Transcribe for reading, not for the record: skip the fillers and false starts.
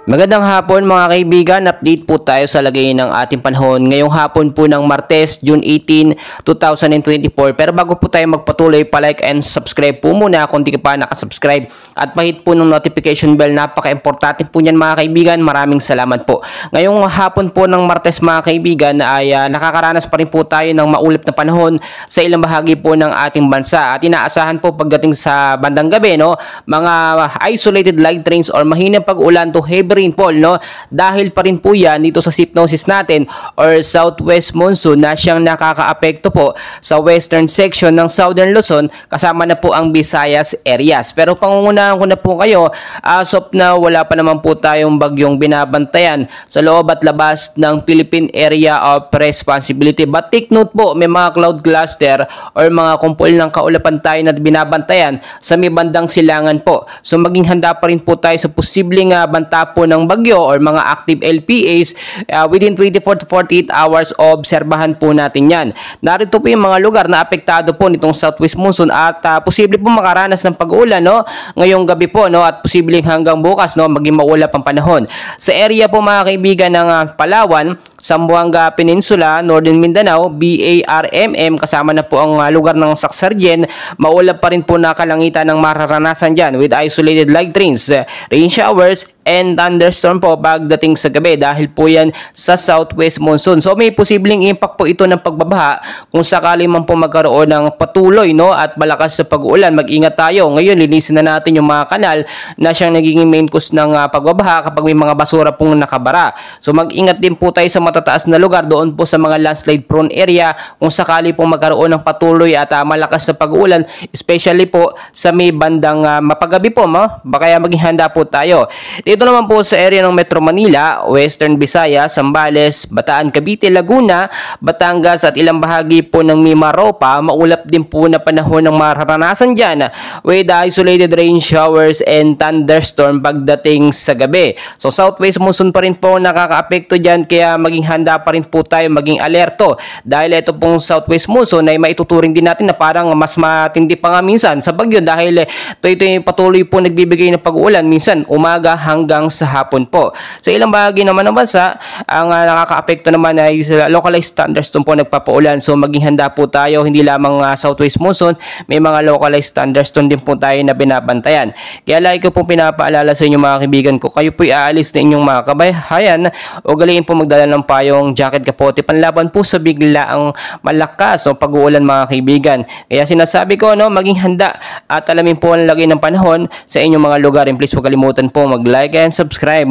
Magandang hapon mga kaibigan, update po tayo sa lagay ng ating panahon ngayong hapon po ng Martes, June 18, 2024. Pero bago po tayo magpatuloy, pa-like and subscribe po muna kung di ka pa nakasubscribe at pahit po ng notification bell, napaka-importante po niyan mga kaibigan. Maraming salamat po. Ngayong hapon po ng Martes mga kaibigan ay nakakaranas pa rin po tayo ng maulap na panahon sa ilang bahagi po ng ating bansa at inaasahan po pagdating sa bandang gabi, no, mga isolated light rains or mahinang pag-ulan to heavy rainfall, no, dahil pa rin po yan dito sa hypnosis natin or southwest monsoon na siyang nakakaapekto po sa western section ng southern Luzon, kasama na po ang Visayas areas. Pero pangungunahan ko na po kayo, as of now wala pa naman po tayong bagyong binabantayan sa loob at labas ng Philippine Area of Responsibility. But take note po, may mga cloud cluster or mga kumpol ng kaulapan tayo na binabantayan sa may bandang silangan po. So maging handa pa rin po tayo sa posibleng banta po ng bagyo or mga active LPAs within 24 to 48 hours. Obserbahan po natin yan. Narito po yung mga lugar na apektado po nitong southwest monsoon at posible po makaranas ng pag-ulan, no, ngayong gabi po, no, at posibleng hanggang bukas, no, maging maulap ang panahon. Sa area po mga kaibigan ng Palawan, Zamboanga Peninsula, Northern Mindanao, BARMM, kasama na po ang lugar ng Sacsargen, maulap pa rin po na kalangitan ng mararanasan dyan with isolated light rains, rain showers, and thunderstorm po pagdating sa gabi dahil po yan sa southwest monsoon. So may posibleng impact po ito ng pagbabaha kung sakali man po magkaroon ng patuloy, no, at malakas sa pag-uulan. Mag-ingat tayo. Ngayon linisin na natin yung mga kanal na siyang nagiging main cause ng pagbabaha kapag may mga basura pong nakabara. So mag-ingat din po tayo sa matataas na lugar, doon po sa mga landslide prone area kung sakali po magkaroon ng patuloy at malakas na pag-uulan, especially po sa may bandang mapagabi po, kaya maging handa po tayo. Dito naman po sa area ng Metro Manila, Western Visayas, Zambales, Bataan, Cavite, Laguna, Batangas at ilang bahagi po ng Mimaropa, maulap din po na panahon ng mararanasan dyan with isolated rain showers and thunderstorm pagdating sa gabi. So southwest monsoon pa rin po nakakaapekto dyan, kaya maging handa pa rin po tayo, maging alerto dahil ito pong southwest monsoon ay maituturing din natin na parang mas matindi pa nga minsan sa bagyo dahil ito yung patuloy po nagbibigay ng pag-uulan minsan umaga hanggang sa hapon po. Sa ilang bahagi naman ng bansa, ang nakakaapekto naman ay localized thunderstorm po nagpapaulan. So maging handa po tayo, hindi lamang southwest monsoon, may mga localized thunderstorm din po tayo na binabantayan. Kaya lagi ko pong pinapaalala sa inyo mga kaibigan ko, kayo po aalis na inyong mga kabahayan, ugaliin po magdala ng payong, jacket, kapote, panlaban po sa biglaang malakas o pag-uulan mga kaibigan. Kaya sinasabi ko, no, maging handa at alamin po ang lagay ng panahon sa inyong mga lugar. And please huwag kalimutan po mag-like and subscribe.